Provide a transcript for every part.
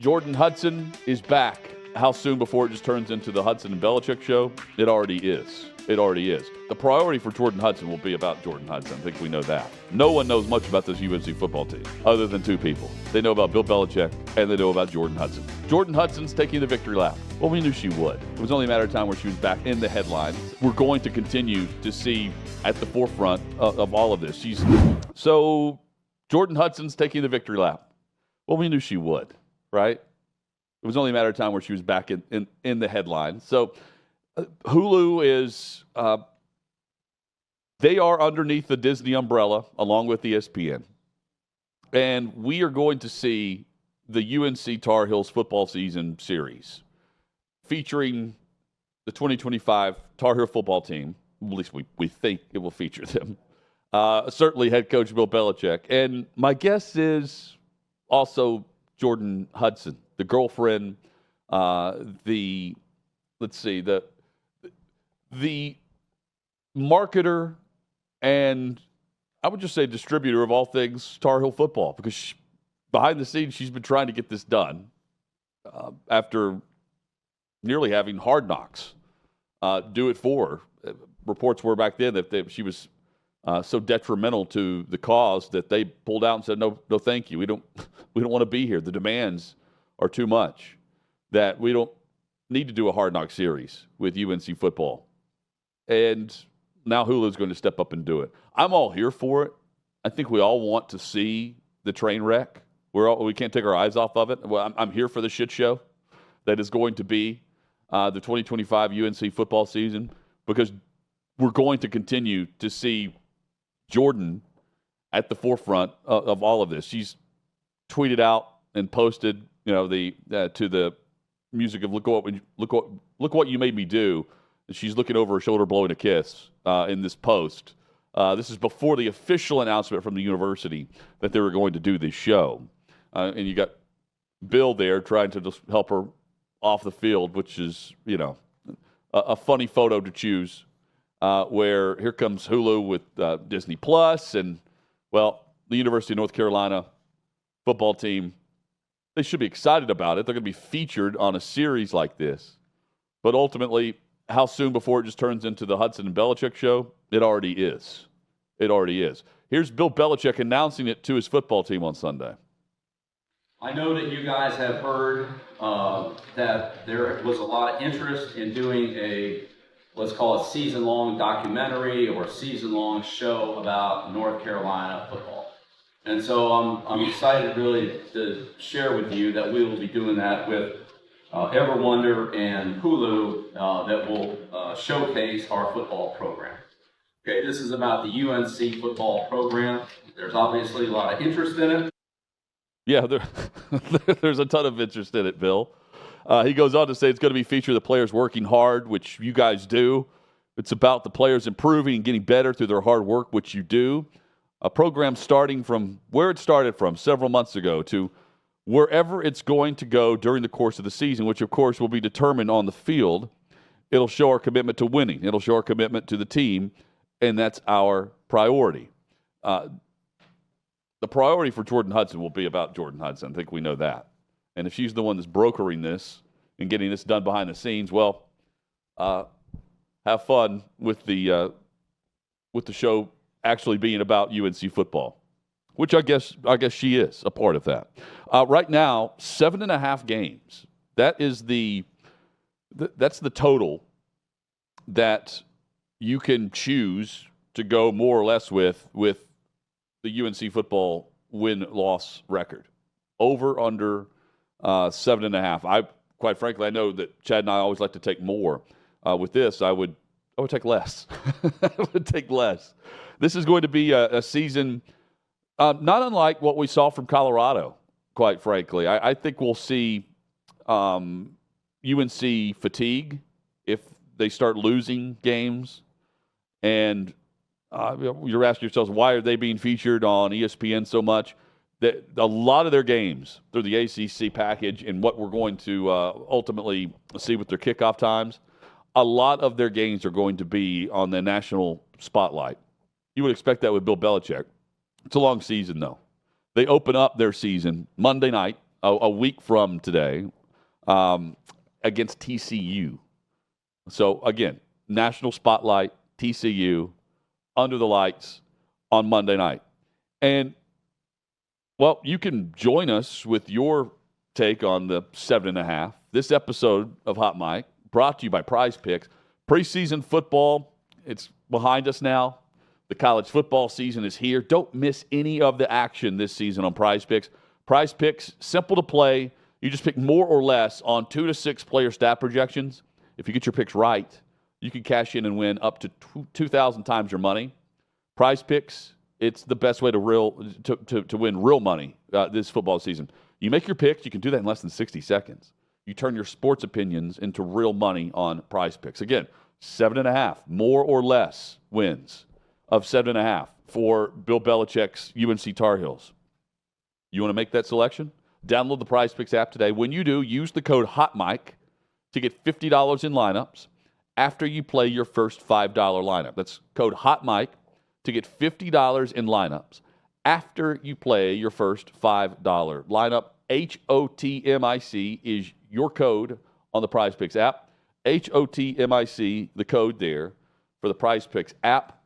Jordan Hudson is back. How soon before it just turns into the Hudson-Belichick Show? It already is. It already is. The priority for Jordan Hudson will be about Jordan Hudson. I think we know that. No one knows much about this UNC football team other than two people. They know about Bill Belichick, and they know about Jordan Hudson. Jordan Hudson's taking the victory lap. Well, we knew she would. It was only a matter of time where she was back in the headlines. We're going to continue to see at the forefront of all of this. So Jordan Hudson's taking the victory lap. Well, we knew she would, right? It was only a matter of time where she was back in the headlines. So Hulu is, they are underneath the Disney umbrella along with ESPN. And we are going to see the UNC Tar Heels football season series featuring the 2025 Tar Heel football team. At least we think it will feature them. Certainly head coach Bill Belichick. And my guess is also Jordan Hudson, the girlfriend, the marketer, and I would just say distributor of all things Tar Heel football, because behind the scenes she's been trying to get this done after nearly having Hard Knocks do it for her. Reports were back then that she was so detrimental to the cause that they pulled out and said, no, thank you. We don't want to be here. The demands are too much, that we don't need to do a Hard Knock series with UNC football. And now Hulu's going to step up and do it. I'm all here for it. I think we all want to see the train wreck. We can't take our eyes off of it. Well, I'm here for the shit show that is going to be the 2025 UNC football season, because we're going to continue to see Jordan at the forefront of all of this. She's tweeted out and posted, to the music of look what you made me do. She's looking over her shoulder, blowing a kiss in this post. This is before the official announcement from the university that they were going to do this show, and you got Bill there trying to just help her off the field, which is a funny photo to choose. Where here comes Hulu with Disney Plus, and, well, the University of North Carolina football team, they should be excited about it. They're going to be featured on a series like this. But ultimately, how soon before it just turns into the Hudson and Belichick Show? It already is. It already is. Here's Bill Belichick announcing it to his football team on Sunday. I know that you guys have heard that there was a lot of interest in doing let's call it season-long documentary or season-long show about North Carolina football. And so I'm excited really to share with you that we will be doing that with Everwonder and Hulu that will showcase our football program. Okay, this is about the UNC football program. There's obviously a lot of interest in it. Yeah, there's a ton of interest in it, Bill. He goes on to say it's going to be feature the players working hard, which you guys do. It's about the players improving and getting better through their hard work, which you do. A program starting from where it started from several months ago to wherever it's going to go during the course of the season, which, of course, will be determined on the field. It'll show our commitment to winning. It'll show our commitment to the team, and that's our priority. The priority for Jordan Hudson will be about Jordan Hudson. I think we know that. And if she's the one that's brokering this and getting this done behind the scenes, well, have fun with the show actually being about UNC football, which I guess she is a part of that. Right now, 7.5 games. That's the total that you can choose to go more or less with the UNC football win-loss record. Over, under 7.5. Quite frankly, I know that Chad and I always like to take more. With this, I would take less. I would take less. This is going to be a season not unlike what we saw from Colorado, quite frankly. I think we'll see UNC fatigue if they start losing games. And you're asking yourselves, why are they being featured on ESPN so much? A lot of their games through the ACC package and what we're going to ultimately see with their kickoff times, a lot of their games are going to be on the national spotlight. You would expect that with Bill Belichick. It's a long season, though. They open up their season Monday night a week from today against TCU. So, again, national spotlight, TCU, under the lights on Monday night. And, well, you can join us with your take on the 7.5. This episode of Hot Mic brought to you by Prize Picks. Preseason football, it's behind us now. The college football season is here. Don't miss any of the action this season on Prize Picks. Prize Picks, simple to play. You just pick more or less on 2 to 6 player stat projections. If you get your picks right, you can cash in and win up to 2,000 times your money. Prize Picks, it's the best way to win real money this football season. You make your picks. You can do that in less than 60 seconds. You turn your sports opinions into real money on Prize Picks. Again, 7.5, more or less wins of 7.5 for Bill Belichick's UNC Tar Heels. You want to make that selection? Download the Prize Picks app today. When you do, use the code HOTMIC to get $50 in lineups after you play your first $5 lineup. That's code HOTMIC to get $50 in lineups after you play your first $5 lineup. HOTMIC is your code on the Prize Picks app. HOTMIC, the code there for the Prize Picks app.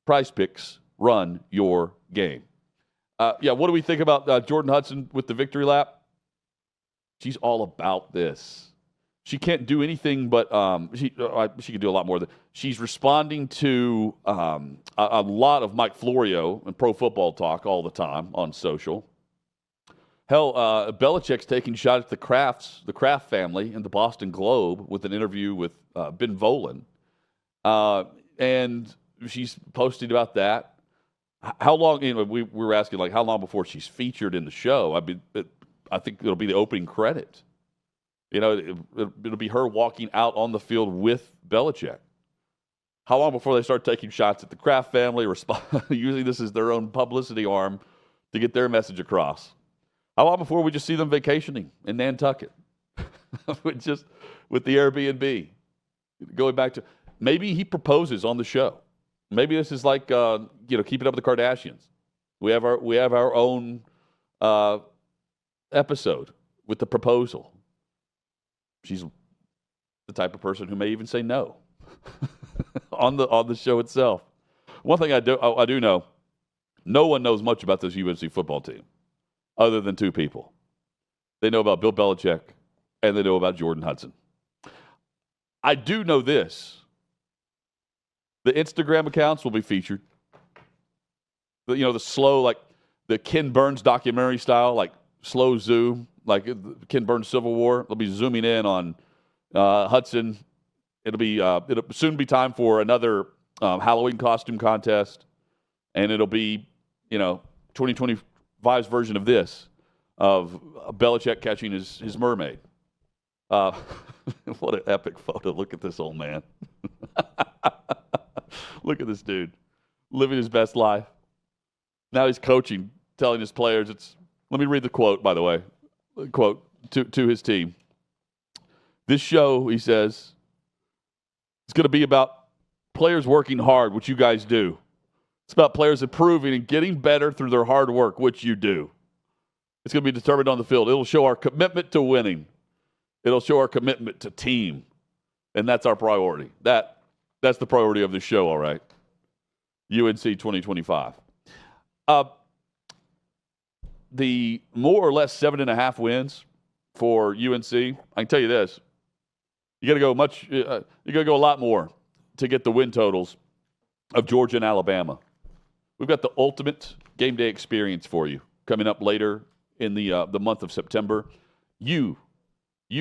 Prize Picks, run your game. What do we think about Jordan Hudson with the victory lap? She's all about this. She can't do anything but she can do a lot more. She's responding to a lot of Mike Florio and Pro Football Talk all the time on social. Hell, Belichick's taking shots at the Kraft family in the Boston Globe with an interview with Ben Volen. And she's posting about that. How long, we were asking, like, how long before she's featured in the show? I think it'll be the opening credit. It'll be her walking out on the field with Belichick. How long before they start taking shots at the Kraft family, using this as their own publicity arm to get their message across? How long before we just see them vacationing in Nantucket with the Airbnb? Going back to, maybe he proposes on the show. Maybe this is like Keeping Up with the Kardashians. We have our own episode with the proposal. She's the type of person who may even say no on the show itself. One thing I do know, no one knows much about this UNC football team other than 2 people. They know about Bill Belichick and they know about Jordan Hudson. I do know this. The Instagram accounts will be featured. The slow, like the Ken Burns documentary style, like slow zoom, like Ken Burns Civil War. They'll be zooming in on Hudson. It'll soon be time for another Halloween costume contest, and it'll be 2025's version of this, of Belichick catching his mermaid. What an epic photo! Look at this old man. Look at this dude living his best life. Now he's coaching, telling his players. Let me read the quote, by the way. Quote to his team. This show, he says, it's going to be about players working hard, which you guys do. It's about players improving and getting better through their hard work, which you do. It's going to be determined on the field. It'll show our commitment to winning. It'll show our commitment to team. And that's our priority. That's the priority of the show, all right. UNC 2025. The more or less 7.5 wins for UNC, I can tell you this. You got to go a lot more to get the win totals of Georgia and Alabama. We've got the ultimate game day experience for you coming up later in the month of September. You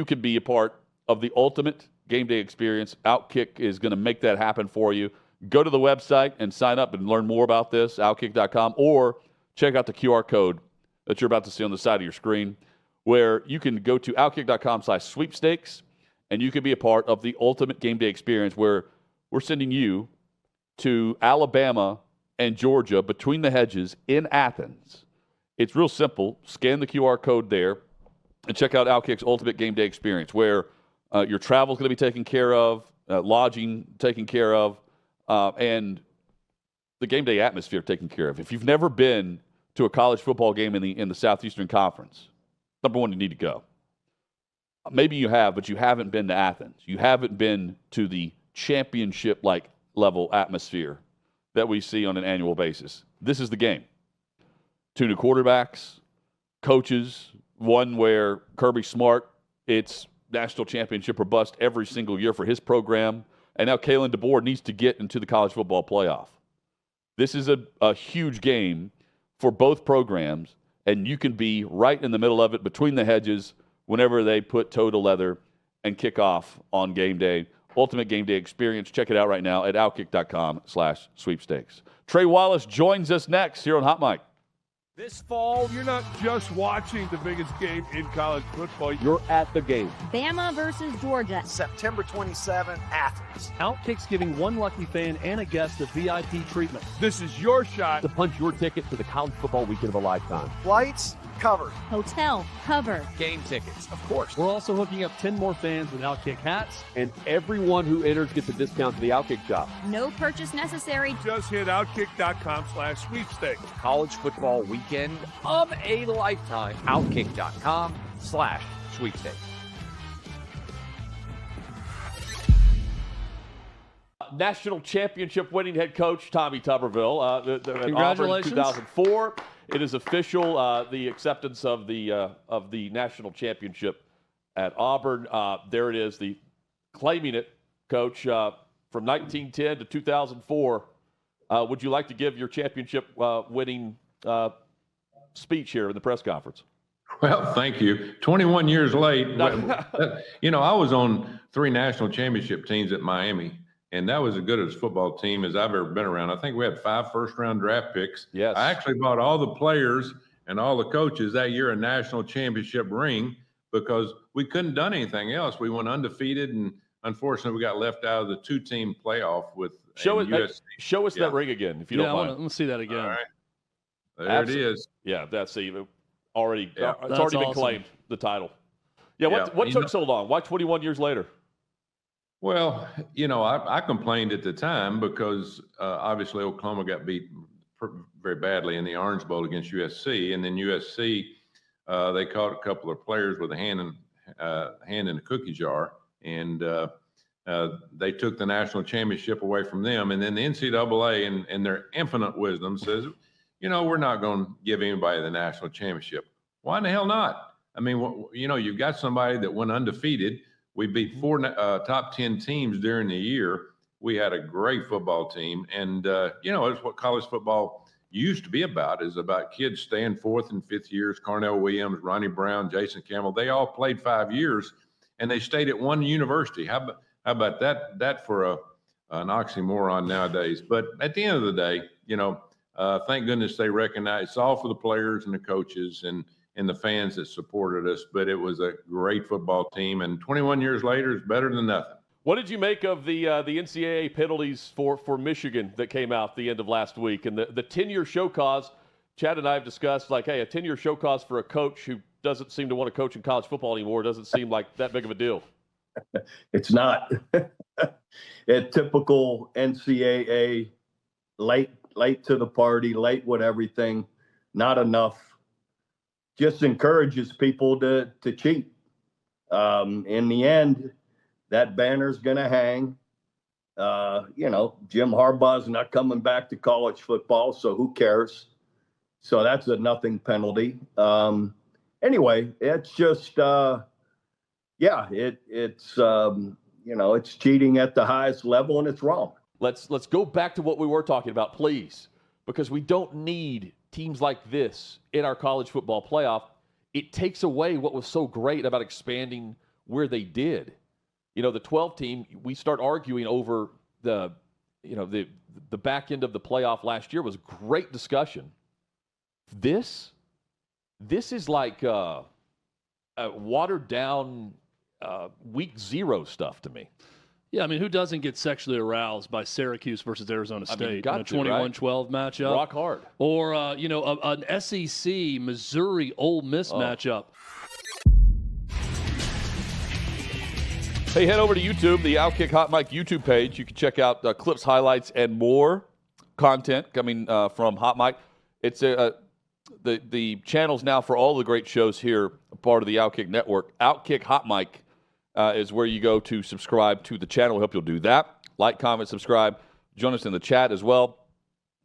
can be a part of the ultimate game day experience. OutKick is going to make that happen for you. Go to the website and sign up and learn more about this, outkick.com, or check out the QR code that you're about to see on the side of your screen, where you can go to outkick.com/sweepstakes, and you can be a part of the ultimate game day experience, where we're sending you to Alabama and Georgia between the hedges in Athens. It's real simple. Scan the QR code there and check out OutKick's ultimate game day experience, where your travel is going to be taken care of, lodging taken care of, and the game day atmosphere taken care of. If you've never been to a college football game in the Southeastern Conference, Number one, you need to go. Maybe you have, but you haven't been to Athens. You haven't been to the championship-like level atmosphere that we see on an annual basis. This is the game. 2 new quarterbacks, coaches, one where Kirby Smart, it's national championship or bust every single year for his program. And now Kalen DeBoer needs to get into the college football playoff. This is a huge game for both programs, and you can be right in the middle of it, between the hedges, whenever they put toe to leather and kick off on game day. Ultimate game day experience. Check it out right now at outkick.com/sweepstakes. Trey Wallace joins us next here on Hot Mic. This fall, you're not just watching the biggest game in college football. You're at the game. Bama versus Georgia. September 27, Athens. OutKick's giving one lucky fan and a guest a VIP treatment This is your shot. to punch your ticket to the college football weekend of a lifetime. Flights covered. Hotel covered. Game tickets, of course. We're also hooking up 10 more fans with OutKick hats, and everyone who enters gets a discount to the OutKick shop. No purchase necessary. Just hit outkick.com/sweepstakes. College football weekend of a lifetime. Outkick.com/sweepstakes. National championship winning head coach Tommy Tuberville. Congratulations. Auburn 2004. It is official, the acceptance of the national championship at Auburn. There it is, claiming it, Coach, from 1910 to 2004. Would you like to give your championship winning speech here in the press conference? Well, thank you. 21 years late. You know, I was on 3 national championship teams at Miami, and that was as good as football team as I've ever been around. I think we had 5 first-round draft picks. Yes. I actually bought all the players and all the coaches that year a national championship ring because we couldn't done anything else. We went undefeated, and unfortunately, we got left out of the 2-team playoff with Show USC. us that ring again, if you don't mind. Let me see that again. All right. There Absolutely. it is. Yeah, that's already. Yeah. It's That's already been awesome. claimed, the title. Yeah. What You took know- so long? Why 21 years later? Well, you know, I complained at the time because obviously Oklahoma got beat very badly in the Orange Bowl against USC, and then USC they caught a couple of players with a hand in a cookie jar, and they took the national championship away from them. And then the NCAA, in their infinite wisdom, says, you know, we're not going to give anybody the national championship. Why in the hell not? I mean, you know, you've got somebody that went undefeated. We beat 4 top 10 teams during the year. We had a great football team. And, you know, it's what college football used to be about, is about kids staying 4th and 5th years. Carnell Williams, Ronnie Brown, Jason Campbell, they all played 5 years, and they stayed at one university. How about that for an oxymoron nowadays? But at the end of the day, you know, thank goodness they recognize it's all for the players and the coaches and the fans that supported us. But it was a great football team, and 21 years later is better than nothing. What did you make of the NCAA penalties for Michigan that came out the end of last week, and the 10-year show cause? Chad and I have discussed, like, hey, a 10-year show cause for a coach who doesn't seem to want to coach in college football anymore doesn't seem like that big of a deal. It's not. A typical NCAA, late to the party, late with everything, not enough. Just encourages people to cheat. In the end, that banner's going to hang. You know, Jim Harbaugh's not coming back to college football, so who cares? So that's a nothing penalty. Anyway, it's just, it's you know, it's cheating at the highest level, and it's wrong. Let's go back to what we were talking about, please, because we don't need teams like this in our college football playoff. It takes away what was so great about expanding where they did. You know, the 12 team, we start arguing over the back end of the playoff last year was great discussion. This is like a watered down week 0 stuff to me. Yeah, I mean, who doesn't get sexually aroused by Syracuse versus Arizona State in a 21-12 matchup? Rock hard. Or, an SEC Missouri Ole Miss matchup. Hey, head over to YouTube, the OutKick Hot Mic YouTube page. You can check out clips, highlights, and more content coming from Hot Mic. It's the channels now for all the great shows here, part of the OutKick Network. OutKick Hot Mic is where you go to subscribe to the channel. We hope you'll do that. Like, comment, subscribe. Join us in the chat as well.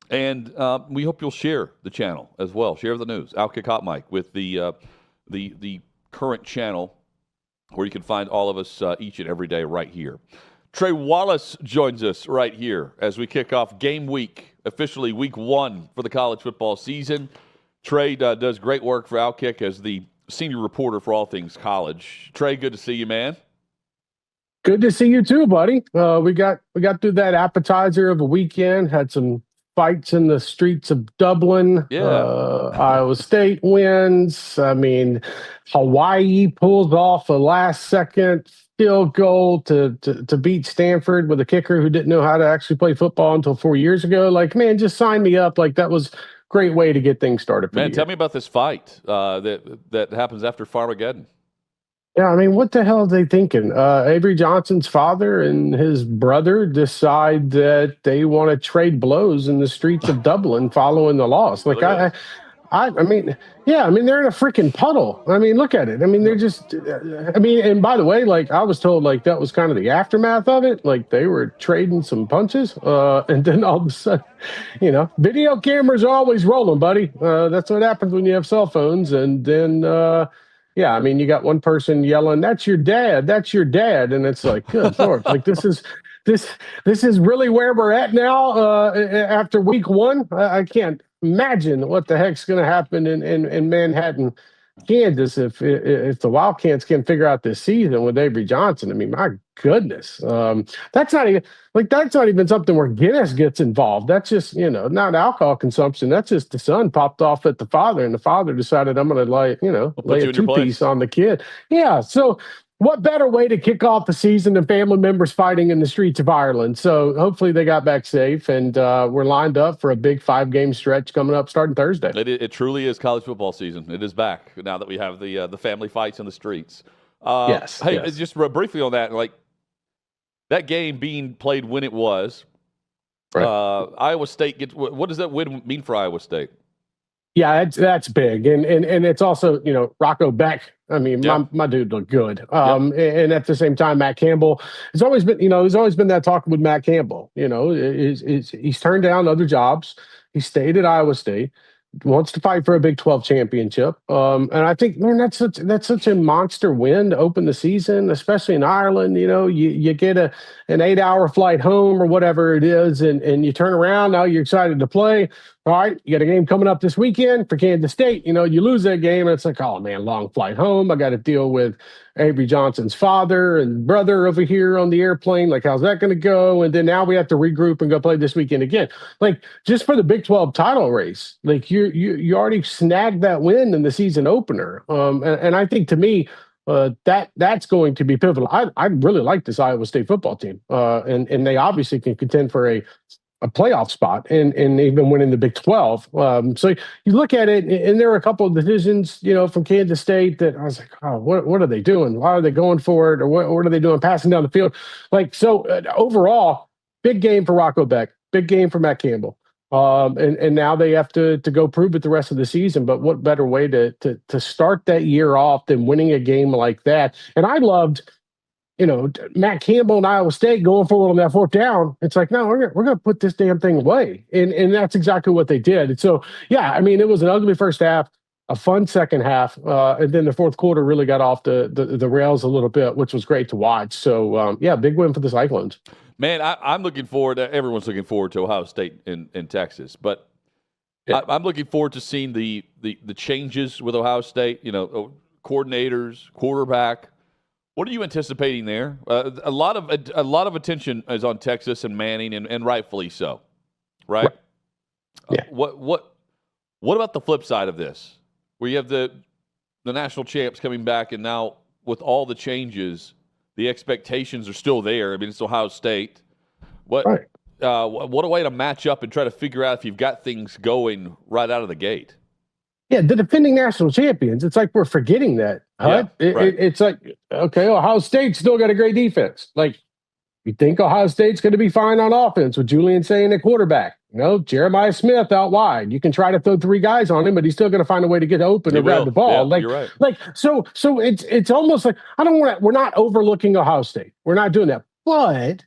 And we hope you'll share the channel as well. Share the news. OutKick Hot Mic with the current channel where you can find all of us each and every day right here. Trey Wallace joins us right here as we kick off game week, officially week 1 for the college football season. Trey does great work for OutKick as the senior reporter for all things college. Trey, good to see you, man. Good to see you too, buddy. We got through that appetizer of a weekend, had some fights in the streets of Dublin. Yeah. Iowa State wins. I mean, Hawaii pulls off a last-second field goal to beat Stanford with a kicker who didn't know how to actually play football until 4 years ago. Like, man, just sign me up. Like, that was a great way to get things started for Man, tell me about this fight that happens after Farmageddon. Yeah, I mean, what the hell are they thinking? Avery Johnson's father and his brother decide that they want to trade blows in the streets of Dublin following the loss. Like, I mean, yeah, I mean, they're in a freaking puddle. I mean, look at it. I mean, they're just, I mean, and by the way, like, I was told, like, that was kind of the aftermath of it. Like, they were trading some punches. And then all of a sudden, you know, video cameras are always rolling, buddy. That's what happens when you have cell phones. And then, yeah, I mean, you got one person yelling, "That's your dad. That's your dad," and it's like, good Lord, like this is really where we're at now. After week 1, I can't imagine what the heck's going to happen in Manhattan, Kansas, if the Wildcats can figure out this season with Avery Johnson. I mean, my goodness, that's not even something where Guinness gets involved. That's just, you know, not alcohol consumption. That's just the son popped off at the father, and the father decided, I'm going to lay a 2-piece on the kid. Yeah. So what better way to kick off the season than family members fighting in the streets of Ireland? So hopefully they got back safe, and we're lined up for a big 5-game stretch coming up starting Thursday. It truly is college football season. It is back now that we have the family fights in the streets. Yes. Hey, yes. just briefly on that, like that game being played when it was, Right. Iowa State gets. What does that win mean for Iowa State? Yeah, that's big, and it's also, you know, Rocco Beck. I mean, my dude looked good. And at the same time, Matt Campbell. There's always been that talk with Matt Campbell. You know, he's turned down other jobs. He stayed at Iowa State. Wants to fight for a Big 12 championship. And I think, man, that's such a monster win to open the season, especially in Ireland. You know, you get an 8-hour flight home or whatever it is, and you turn around, now you're excited to play. All right, you got a game coming up this weekend for Kansas State. You know, you lose that game, and it's like, oh, man, long flight home. I got to deal with Avery Johnson's father and brother over here on the airplane. Like, how's that going to go? And then now we have to regroup and go play this weekend again. Like, just for the Big 12 title race, like you already snagged that win in the season opener. And I think, to me, that's going to be pivotal. I really like this Iowa State football team, and they obviously can contend for a playoff spot and even winning the Big 12. So you look at it, and there were a couple of decisions, you know, from Kansas State that I was like, oh, what are they doing? Why are they going for it? Or what are they doing passing down the field? Like, so overall, big game for Rocco Beck, big game for Matt Campbell. And now they have to go prove it the rest of the season. But what better way to start that year off than winning a game like that? And I loved, you know, Matt Campbell and Iowa State going forward on that 4th down. It's like, no, we're gonna put this damn thing away, and that's exactly what they did. And so, yeah, I mean, it was an ugly first half, a fun second half, and then the fourth quarter really got off the rails a little bit, which was great to watch. So, yeah, big win for the Cyclones. Man, I'm looking forward to. Everyone's looking forward to Ohio State in Texas, but yeah. I'm looking forward to seeing the changes with Ohio State. You know, coordinators, quarterback. What are you anticipating there? A lot of attention is on Texas and Manning, and rightfully so, right? Yeah. What about the flip side of this, where you have the national champs coming back, and now with all the changes, the expectations are still there. I mean, it's Ohio State. What a way to match up and try to figure out if you've got things going right out of the gate. Yeah, the defending national champions. It's like we're forgetting that. Huh? Yeah, it's like, okay, Ohio State's still got a great defense. Like, you think Ohio State's going to be fine on offense with Julian saying at quarterback? Jeremiah Smith out wide. You can try to throw 3 guys on him, but he's still going to find a way to get open and grab the ball. Yeah, you're right. So it's almost like we're not overlooking Ohio State. We're not doing that. But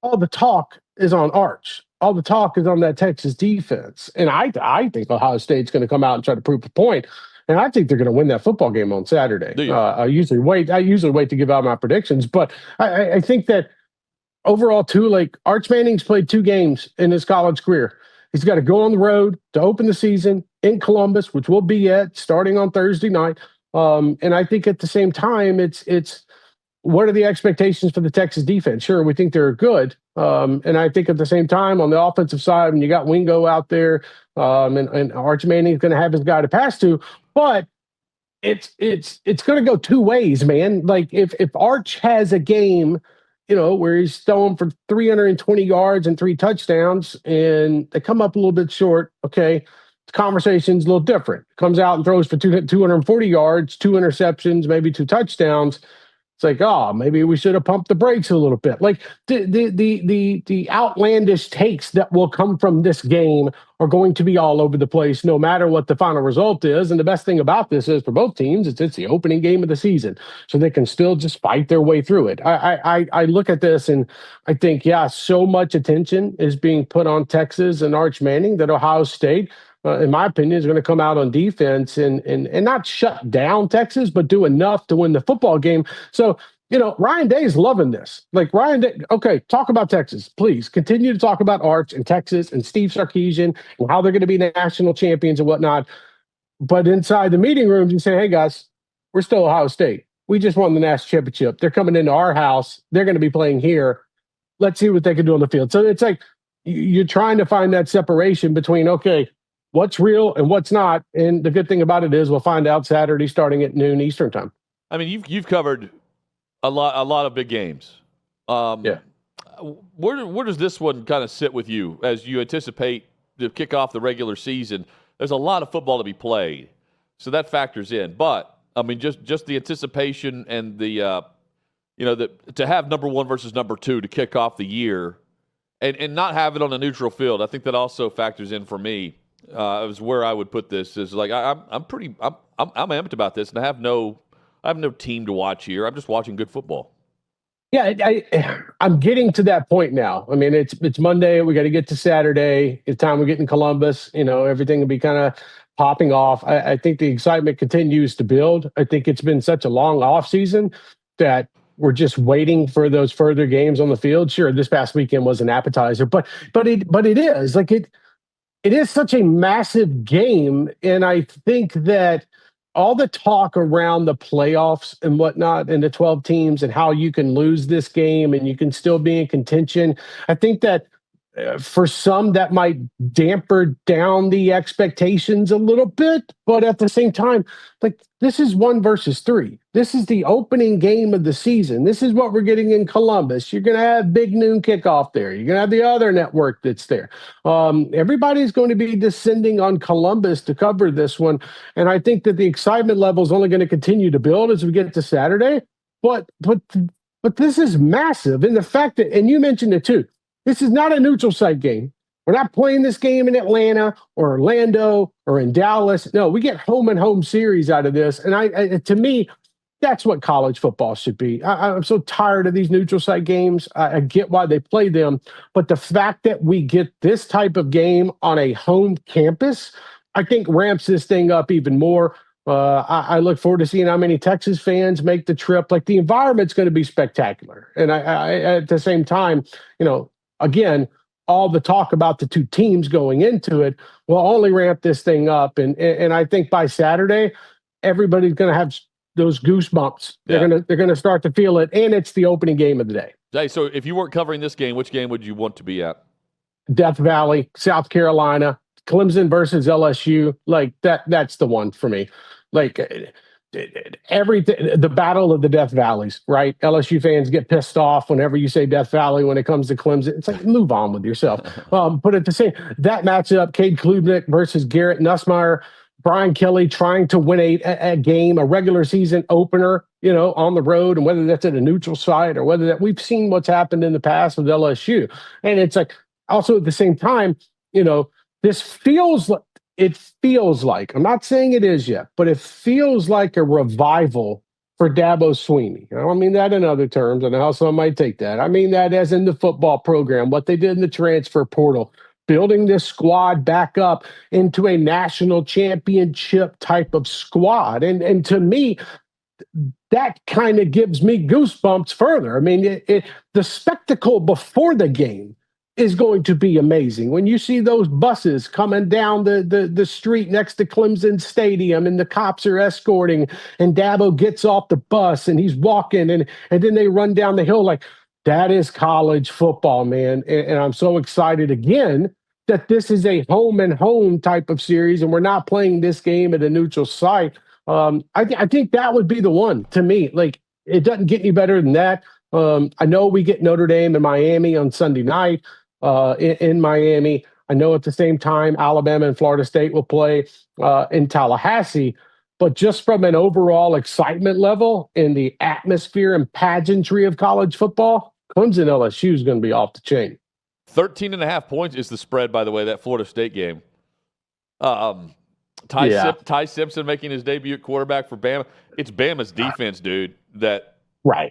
all the talk is on Arch. All the talk is on that Texas defense. And I think Ohio State's going to come out and try to prove a point. And I think they're going to win that football game on Saturday. I usually wait to give out my predictions, but I think that overall too, like Arch Manning's played 2 games in his college career. He's got to go on the road to open the season in Columbus, which will be starting on Thursday night. And I think at the same time, it's what are the expectations for the Texas defense? Sure, we think they're good. And I think at the same time, on the offensive side, when you got Wingo out there, and Arch Manning's going to have his guy to pass to, but it's going to go 2 ways, man. Like if Arch has a game, where he's throwing for 320 yards and 3 touchdowns, and they come up a little bit short, okay, the conversation's a little different. Comes out and throws for 240 yards, 2 interceptions, maybe 2 touchdowns. It's like, maybe we should have pumped the brakes a little bit. Like the outlandish takes that will come from this game are going to be all over the place, no matter what the final result is. And the best thing about this is for both teams, it's the opening game of the season, so they can still just fight their way through it. I look at this and I think, so much attention is being put on Texas and Arch Manning that Ohio State, in my opinion, is going to come out on defense and not shut down Texas, but do enough to win the football game. So, Ryan Day is loving this. Like Ryan Day, okay, talk about Texas, please. Continue to talk about Arch and Texas and Steve Sarkisian and how they're going to be national champions and whatnot. But inside the meeting rooms, you say, hey, guys, we're still Ohio State. We just won the national championship. They're coming into our house. They're going to be playing here. Let's see what they can do on the field. So it's like you're trying to find that separation between, okay, what's real and what's not. And the good thing about it is we'll find out Saturday starting at noon Eastern time. I mean, you've covered a lot of big games. Where does this one kind of sit with you as you anticipate to kick off the regular season? There's a lot of football to be played, so that factors in. But I mean, just the anticipation and the to have number 1 versus number 2 to kick off the year, and not have it on a neutral field. I think that also factors in for me. Is where I would put this. Is like I'm amped about this, and I have no team to watch here. I'm just watching good football. Yeah, I'm getting to that point now. I mean, it's Monday. We got to get to Saturday. It's time we get in Columbus. Everything will be kind of popping off. I think the excitement continues to build. I think it's been such a long off season that we're just waiting for those further games on the field. Sure, this past weekend was an appetizer, but it is like it is such a massive game, and I think that all the talk around the playoffs and whatnot and the 12 teams and how you can lose this game and you can still be in contention, I think that for some that might damper down the expectations a little bit, but at the same time, like this is 1 versus 3. This is the opening game of the season. This is what we're getting in Columbus. You're going to have big noon kickoff there. You're going to have the other network that's there. Everybody's going to be descending on Columbus to cover this one. And I think that the excitement level is only going to continue to build as we get to Saturday. But this is massive. And the fact that, and you mentioned it too, this is not a neutral site game. We're not playing this game in Atlanta or Orlando or in Dallas. No, we get home and home series out of this. And to me, that's what college football should be. I'm so tired of these neutral site games. I get why they play them, but the fact that we get this type of game on a home campus, I think ramps this thing up even more. I look forward to seeing how many Texas fans make the trip. Like the environment's going to be spectacular. And I at the same time, again, all the talk about the 2 teams going into it will only ramp this thing up. And I think by Saturday, everybody's going to have those goosebumps. They're going to start to feel it. And it's the opening game of the day. Hey, so if you weren't covering this game, which game would you want to be at? Death Valley, South Carolina, Clemson versus LSU. Like that's the one for me. Like everything, the battle of the Death Valleys, right? LSU fans get pissed off whenever you say Death Valley when it comes to Clemson. It's like, move on with yourself. But at the same, that matchup, Cade Klubnik versus Garrett Nussmeier, Brian Kelly trying to win a game, a regular season opener, on the road, and whether that's at a neutral site or whether that we've seen what's happened in the past with LSU. And it's like, also at the same time, this feels like, I'm not saying it is yet, but it feels like a revival for Dabo Swinney. I don't mean that in other terms. I know how some might take that. I mean that as in the football program, what they did in the transfer portal, building this squad back up into a national championship type of squad. And to me, that kind of gives me goosebumps further. I mean, the spectacle before the game is going to be amazing. When you see those buses coming down the street next to Clemson Stadium and the cops are escorting and Dabo gets off the bus and he's walking and then they run down the hill, like, that is college football, man. And I'm so excited again that this is a home and home type of series and we're not playing this game at a neutral site. I think that would be the one to me. Like, it doesn't get any better than that. I know we get Notre Dame and Miami on Sunday night in Miami. I know at the same time Alabama and Florida State will play in Tallahassee. But just from an overall excitement level in the atmosphere and pageantry of college football, Clemson LSU is going to be off the chain. 13.5 points is the spread, by the way, that Florida State game. Ty Simpson making his debut at quarterback for Bama. It's Bama's defense, dude, that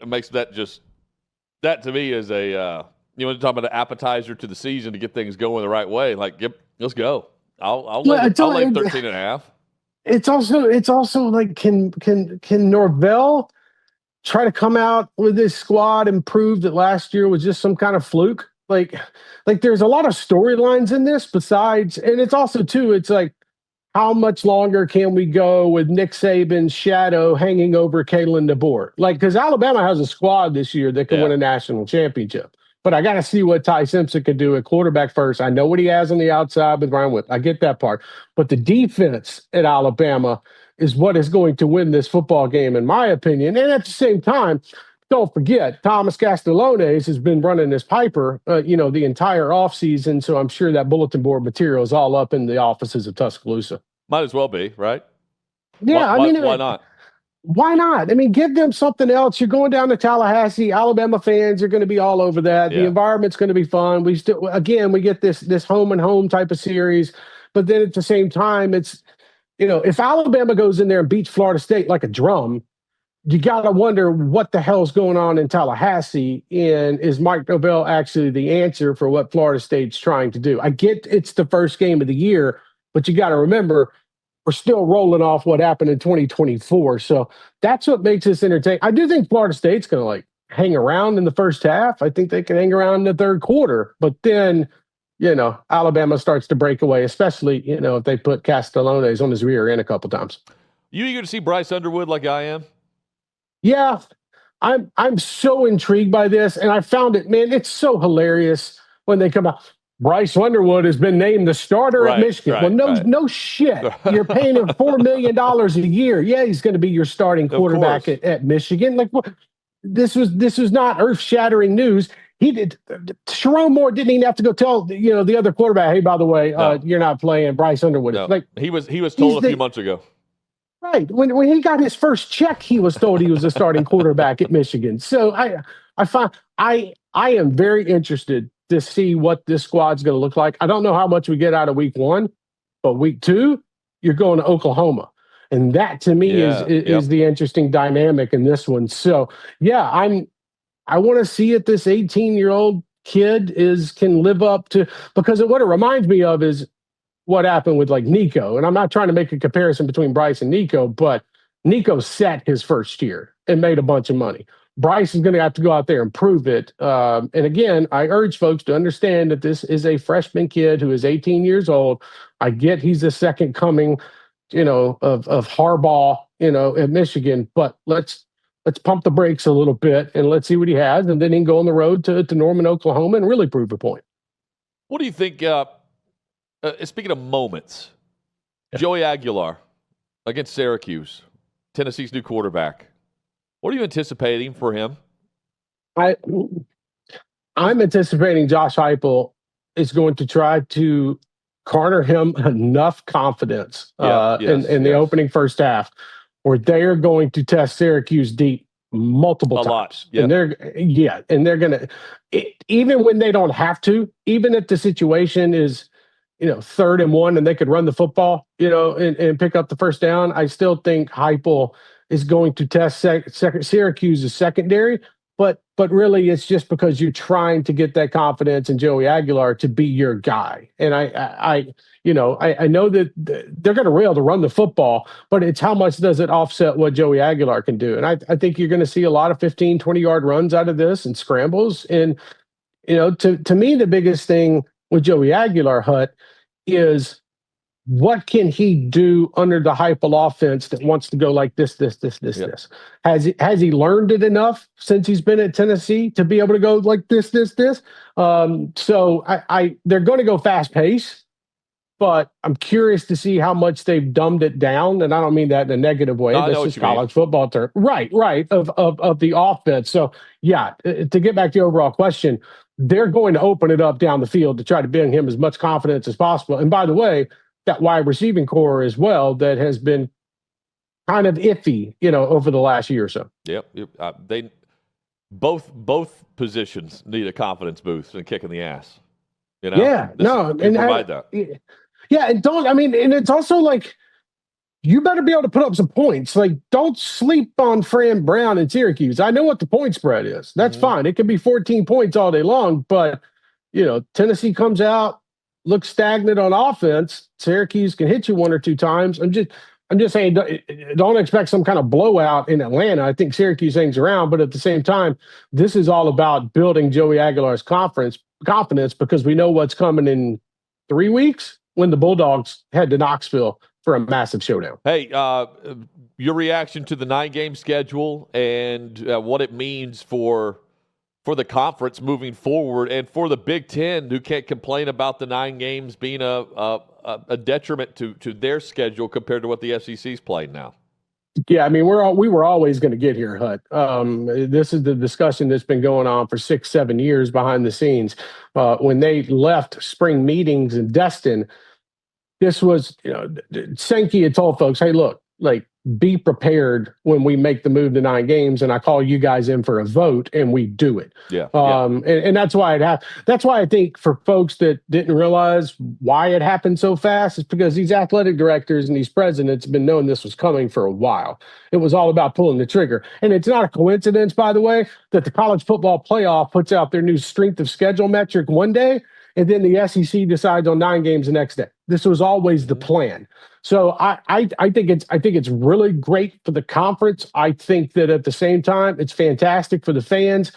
makes that just – that to me is a you want to talk about an appetizer to the season to get things going the right way. Like, yep, let's go. I'll lay 13.5. It's also like, can Norvell try to come out with this squad and prove that last year was just some kind of fluke? Like there's a lot of storylines in this besides, and it's also too, it's like, how much longer can we go with Nick Saban's shadow hanging over Kalen DeBoer? Like, because Alabama has a squad this year that can win a national championship. But I got to see what Ty Simpson can do at quarterback first. I know what he has on the outside with Ryan Whip. I get that part. But the defense at Alabama is what is going to win this football game, in my opinion. And at the same time, don't forget, Thomas Castellanes has been running this Piper, the entire offseason. So I'm sure that bulletin board material is all up in the offices of Tuscaloosa. Might as well be, right? Yeah, why not? Why not? I mean, give them something else. You're going down to Tallahassee. Alabama fans are going to be all over that. Yeah. The environment's going to be fun. We get this home and home type of series. But then at the same time, it's, if Alabama goes in there and beats Florida State like a drum, you got to wonder what the hell's going on in Tallahassee. And is Mike Norvell actually the answer for what Florida State's trying to do? I get it's the first game of the year, but you got to remember, we're still rolling off what happened in 2024. So that's what makes this entertaining. I do think Florida State's going to hang around in the first half. I think they can hang around in the third quarter. But then, Alabama starts to break away, especially, if they put Castellanes on his rear end a couple times. You eager to see Bryce Underwood like I am? Yeah, I'm so intrigued by this. And I found it, man, it's so hilarious when they come out. Bryce Underwood has been named the starter at Michigan. No shit. You're paying him $4 million a year. Yeah, he's going to be your starting quarterback at Michigan. Like, what? This was not earth-shattering news. He did. Sharon Moore didn't even have to go tell the other quarterback, hey, by the way, you're not playing Bryce Underwood. No. Like, he was told a few months ago. Right. When he got his first check, he was told he was a starting quarterback at Michigan. So I am very interested to see what this squad's going to look like. I don't know how much we get out of week one, but week two, you're going to Oklahoma. And that to me is the interesting dynamic in this one. So yeah, I want to see if this 18-year-old kid can live up to, because what it reminds me of is what happened with Nico. And I'm not trying to make a comparison between Bryce and Nico, but Nico set his first year and made a bunch of money. Bryce is going to have to go out there and prove it. And again, I urge folks to understand that this is a freshman kid who is 18 years old. I get he's the second coming, of Harbaugh, at Michigan, but let's pump the brakes a little bit and let's see what he has. And then he can go on the road to Norman, Oklahoma and really prove a point. What do you think, speaking of moments, Joey Aguilar against Syracuse, Tennessee's new quarterback. What are you anticipating for him? I'm anticipating Josh Heupel is going to try to garner him enough confidence in the opening first half where they're going to test Syracuse deep multiple times. Yeah. And they're going to, even when they don't have to, even if the situation is 3rd and 1 and they could run the football, and pick up the first down, I still think Heupel is going to test Syracuse's secondary. But really, it's just because you're trying to get that confidence in Joey Aguilar to be your guy. And I know that they're going to be able to run the football, but it's how much does it offset what Joey Aguilar can do. And I think you're going to see a lot of 15, 20-yard runs out of this and scrambles. And, to me, the biggest thing with Joey Aguilar, Hut, is what can he do under the Heupel offense that wants to go like this? Has he learned it enough since he's been at Tennessee to be able to go like this? So they're going to go fast pace, but I'm curious to see how much they've dumbed it down. And I don't mean that in a negative way. No, That's just college football term. Right. Of the offense. So yeah, to get back to the overall question, they're going to open it up down the field to try to bring him as much confidence as possible. And by the way, that wide receiving core as well that has been kind of iffy, over the last year or so. Yep. They both positions need a confidence boost and kick in the ass. Yeah. And provide that. Yeah, and and it's also like you better be able to put up some points. Like, don't sleep on Fran Brown and Syracuse. I know what the point spread is. That's fine. It can be 14 points all day long, but Tennessee comes out, looks stagnant on offense. Syracuse can hit you 1 or 2 times. I'm just saying, don't expect some kind of blowout in Atlanta. I think Syracuse hangs around, but at the same time, this is all about building Joey Aguilar's confidence because we know what's coming in 3 weeks when the Bulldogs head to Knoxville for a massive showdown. Hey, your reaction to the 9-game schedule and what it means for the conference moving forward and for the Big Ten, who can't complain about the 9 games being a detriment to their schedule compared to what the SEC's playing now. Yeah, we were always going to get here, Hut. This is the discussion that's been going on for 6-7 years behind the scenes. When they left spring meetings in Destin, this was, Sankey had told folks, hey, look, be prepared when we make the move to 9 games, and I call you guys in for a vote, and we do it. And that's why that's why I think for folks that didn't realize why it happened so fast, is because these athletic directors and these presidents have been knowing this was coming for a while. It was all about pulling the trigger. And it's not a coincidence, by the way, that the college football playoff puts out their new strength of schedule metric one day, and then the SEC decides on 9 games the next day. This was always the plan. So I think it's really great for the conference. I think that at the same time, it's fantastic for the fans.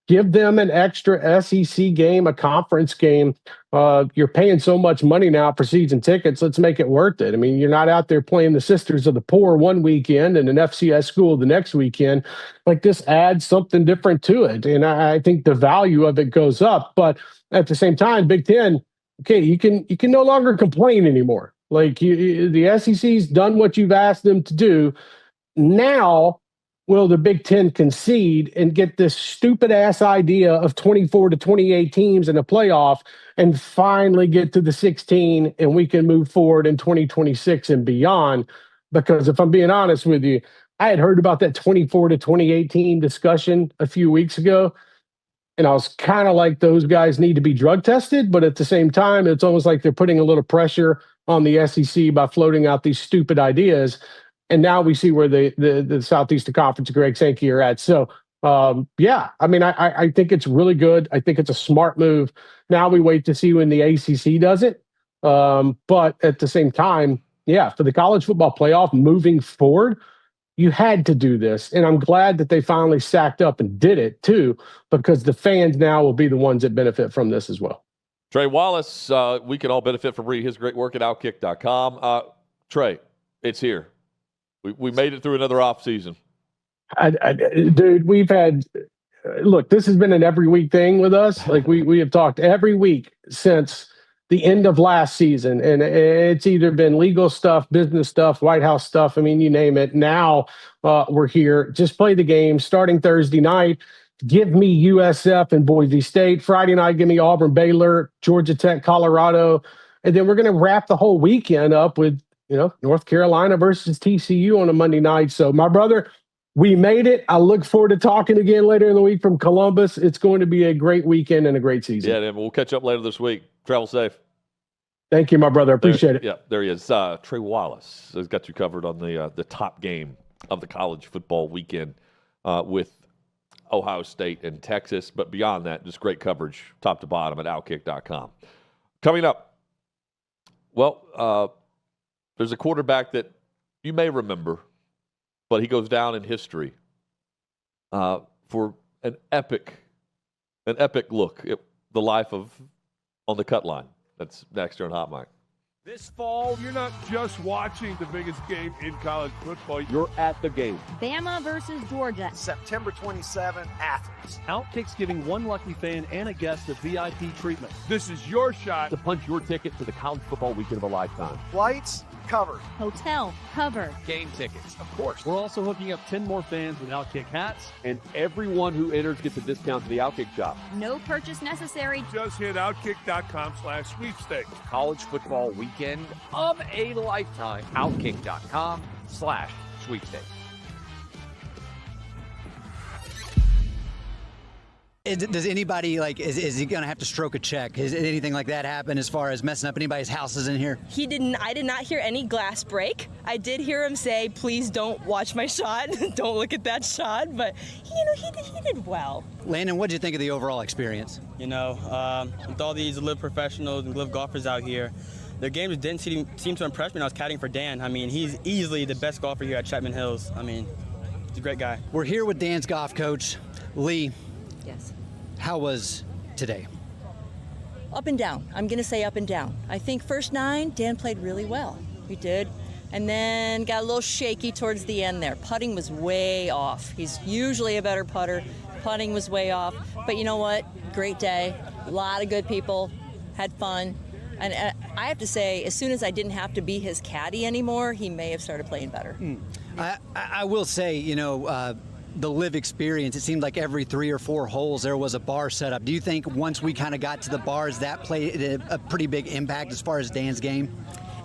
Give them an extra SEC game, a conference game. You're paying so much money now for season tickets. Let's make it worth it. You're not out there playing the Sisters of the Poor one weekend and an FCS school the next weekend. This adds something different to it. And I think the value of it goes up. But at the same time, Big Ten, okay, you can no longer complain anymore. The SEC's done what you've asked them to do. Now, will the Big Ten concede and get this stupid-ass idea of 24 to 28 teams in a playoff and finally get to the 16 and we can move forward in 2026 and beyond? Because if I'm being honest with you, I had heard about that 24 to 28 team discussion a few weeks ago, and I was kind of like, those guys need to be drug tested, but at the same time, it's almost like they're putting a little pressure on the SEC by floating out these stupid ideas. And now we see where the Southeastern Conference, Greg Sankey, are at. So, I think it's really good. I think it's a smart move. Now we wait to see when the ACC does it. But at the same time, for the college football playoff moving forward, you had to do this. And I'm glad that they finally sacked up and did it too, because the fans now will be the ones that benefit from this as well. Trey Wallace, we can all benefit from reading his great work at OutKick.com. Trey, it's here. We made it through another off season. Dude, we've had look, this has been an every week thing with us. We have talked every week since the end of last season, and it's either been legal stuff, business stuff, White House stuff. You name it. Now we're here. Just play the game starting Thursday night. Give me USF and Boise State. Friday night, give me Auburn, Baylor, Georgia Tech, Colorado. And then we're going to wrap the whole weekend up with, North Carolina versus TCU on a Monday night. So, my brother, we made it. I look forward to talking again later in the week from Columbus. It's going to be a great weekend and a great season. Yeah, we'll catch up later this week. Travel safe. Thank you, my brother. Appreciate it. Yeah, there he is. Trey Wallace has got you covered on the top game of the college football weekend with Ohio State and Texas. But beyond that, just great coverage top to bottom at OutKick.com. Coming up, well, there's a quarterback that you may remember, but he goes down in history for an epic look at the life of On the Cut Line. That's next here on Hot Mic. This fall, you're not just watching the biggest game in college football. You're at the game. Bama versus Georgia. September 27, Athens. OutKick's giving one lucky fan and a guest a VIP treatment. This is your shot To punch your ticket to the college football weekend of a lifetime. Flights covered. Hotel covered. Game tickets. Of course. We're also hooking up 10 more fans with OutKick hats. And everyone who enters gets a discount to the OutKick shop. No purchase necessary. Just hit outkick.com/sweepstakes. College football weekend of a lifetime. OutKick.com/sweepstakes. Does anybody, is he going to have to stroke a check? Has anything like that happen as far as messing up anybody's houses in here? He didn't. I did not hear any glass break. I did hear him say, please don't watch my shot. Don't look at that shot. But, he did well. Landon, what did you think of the overall experience? With all these live professionals and live golfers out here, their games didn't seem to impress me when I was caddying for Dan. He's easily the best golfer here at Chapman Hills. He's a great guy. We're here with Dan's golf coach, Lee. Yes. How was today? Up and down. I'm going to say up and down. I think first 9, Dan played really well. He did. And then got a little shaky towards the end there. Putting was way off. He's usually a better putter. Putting was way off. But you know what? Great day. A lot of good people. Had fun. And I have to say, as soon as I didn't have to be his caddy anymore, he may have started playing better. I will say, the live experience, it seemed like every 3 or 4 holes there was a bar set up. Do you think once we kind of got to the bars, that played a pretty big impact as far as Dan's game?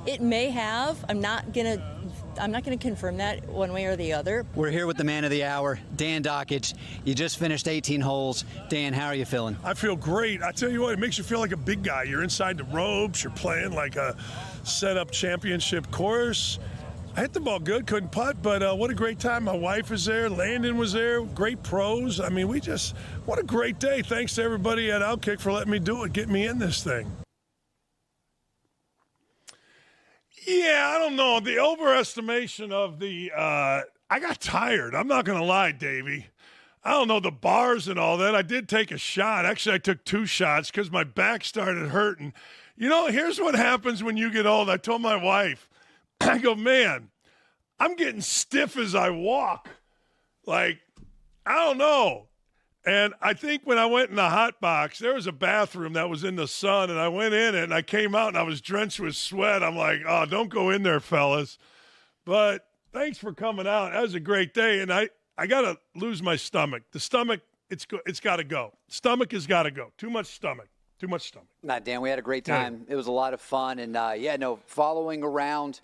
It may have. I'm not gonna confirm that one way or the other. We're here with the man of the hour, Dan Dockich. You just finished 18 holes. Dan, how are you feeling? I feel great. I tell you what, it makes you feel like a big guy. You're inside the ropes. You're playing like a set-up championship course. I hit the ball good, couldn't putt, but what a great time. My wife was there, Landon was there, great pros. What a great day. Thanks to everybody at OutKick for letting me do it, get me in this thing. Yeah, I don't know. The overestimation of I got tired. I'm not going to lie, Davey. I don't know, the bars and all that. I did take a shot. Actually, I took 2 shots because my back started hurting. Here's what happens when you get old. I told my wife, I go, man, I'm getting stiff as I walk. I don't know. And I think when I went in the hot box, there was a bathroom that was in the sun, and I went in it, and I came out, and I was drenched with sweat. I'm like, oh, don't go in there, fellas. But thanks for coming out. That was a great day, and I got to lose my stomach. The stomach, it's got to go. Stomach has got to go. Too much stomach. Nah, Dan, we had a great time. It was a lot of fun, and following around.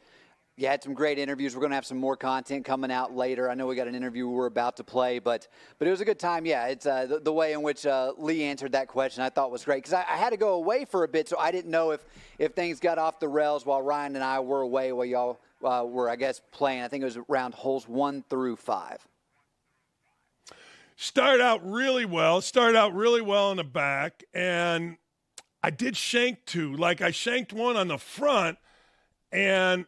You had some great interviews. We're going to have some more content coming out later. I know we got an interview we're about to play, but it was a good time. Yeah, it's the way in which Lee answered that question I thought was great because I had to go away for a bit, so I didn't know if things got off the rails while Ryan and I were away while y'all were, I guess, playing. I think it was around holes 1 through 5. Started out really well in the back, and I did shank 2. I shanked 1 on the front, and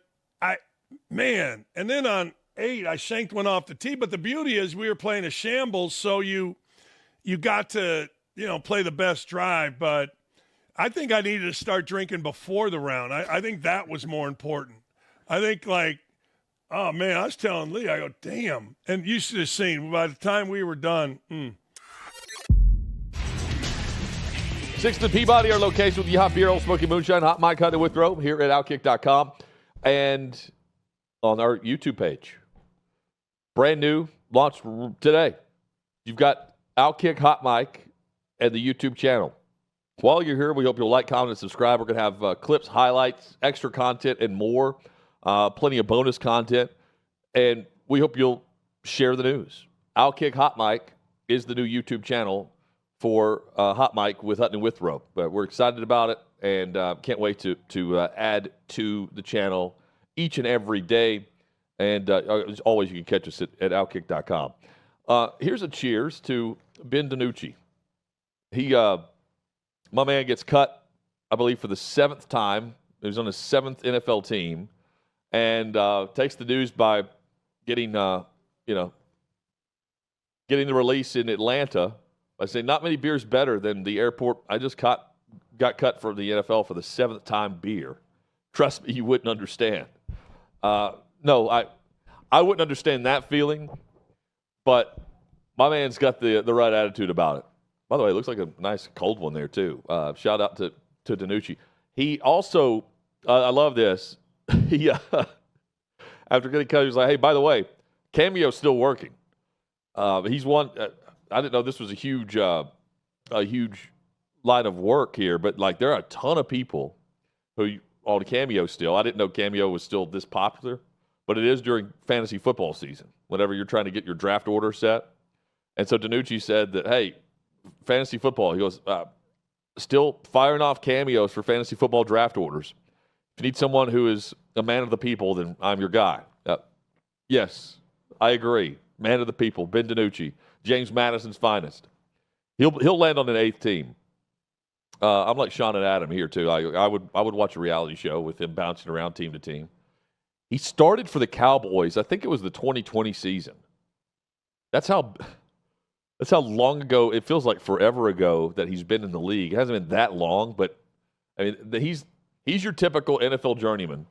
and then on 8, I shanked 1 off the tee. But the beauty is we were playing a shambles, so you got to, play the best drive. But I think I needed to start drinking before the round. I think that was more important. I think, oh, man, I was telling Lee, I go, damn. And you should have seen, by the time we were done. 6th and Peabody, our location with the Hot Beer, Old Smoky Moonshine, Hot Mic, Hutton and Withrow, here at OutKick.com. And on our YouTube page. Brand new, launched today. You've got OutKick Hot Mic and the YouTube channel. While you're here, we hope you'll like, comment, and subscribe. We're going to have clips, highlights, extra content, and more. Plenty of bonus content. And we hope you'll share the news. OutKick Hot Mic is the new YouTube channel for Hot Mic with Hutton and Withrow. But we're excited about it. and can't wait to add to the channel each and every day. And as always, you can catch us at OutKick.com. Here's a cheers to Ben DiNucci. My man gets cut, I believe, for the 7th time. He was on his 7th NFL team, and takes the news by getting the release in Atlanta by saying, "Not many beers better than the airport. I just got cut for the NFL for the 7th time beer. Trust me, you wouldn't understand." No, I wouldn't understand that feeling, but my man's got the right attitude about it. By the way, it looks like a nice cold one there, too. Shout out to DiNucci. He also, I love this, he after getting cut, he was like, "Hey, by the way, Cameo's still working." He's one, I didn't know this was a huge line of work here, but like there are a ton of people who on Cameo still. I didn't know Cameo was still this popular, but it is during fantasy football season, whenever you're trying to get your draft order set. And so DiNucci said that, hey, fantasy football, he goes, still firing off cameos for fantasy football draft orders. If you need someone who is a man of the people, then I'm your guy. Yes, I agree. Man of the people, Ben DiNucci, James Madison's finest. He'll land on an 8th team. I'm like Sean and Adam here too. I would watch a reality show with him bouncing around team to team. He started for the Cowboys. I think it was the 2020 season. That's how long ago. It feels like forever ago that he's been in the league. It hasn't been that long, but I mean he's your typical NFL journeyman.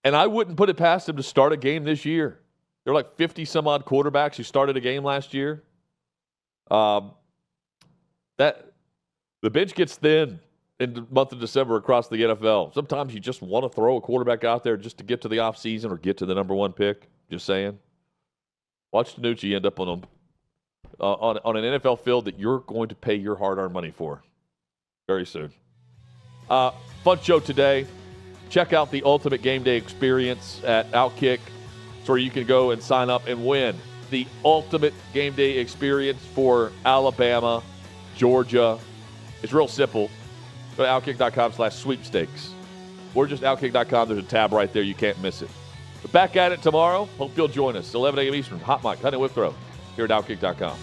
And I wouldn't put it past him to start a game this year. There are like 50 some odd quarterbacks who started a game last year. The bench gets thin in the month of December across the NFL. Sometimes you just want to throw a quarterback out there just to get to the offseason or get to the number 1 pick. Just saying. Watch DiNucci end up on an NFL field that you're going to pay your hard-earned money for very soon. Fun show today. Check out the Ultimate Game Day experience at OutKick. It's where you can go and sign up and win the Ultimate Game Day experience for Alabama, Georgia. It's real simple. Go to OutKick.com/sweepstakes. Or just OutKick.com. There's a tab right there. You can't miss it. We're back at it tomorrow. Hope you'll join us. 11 a.m. Eastern. Hot Mic, Hutton and Withrow here at OutKick.com.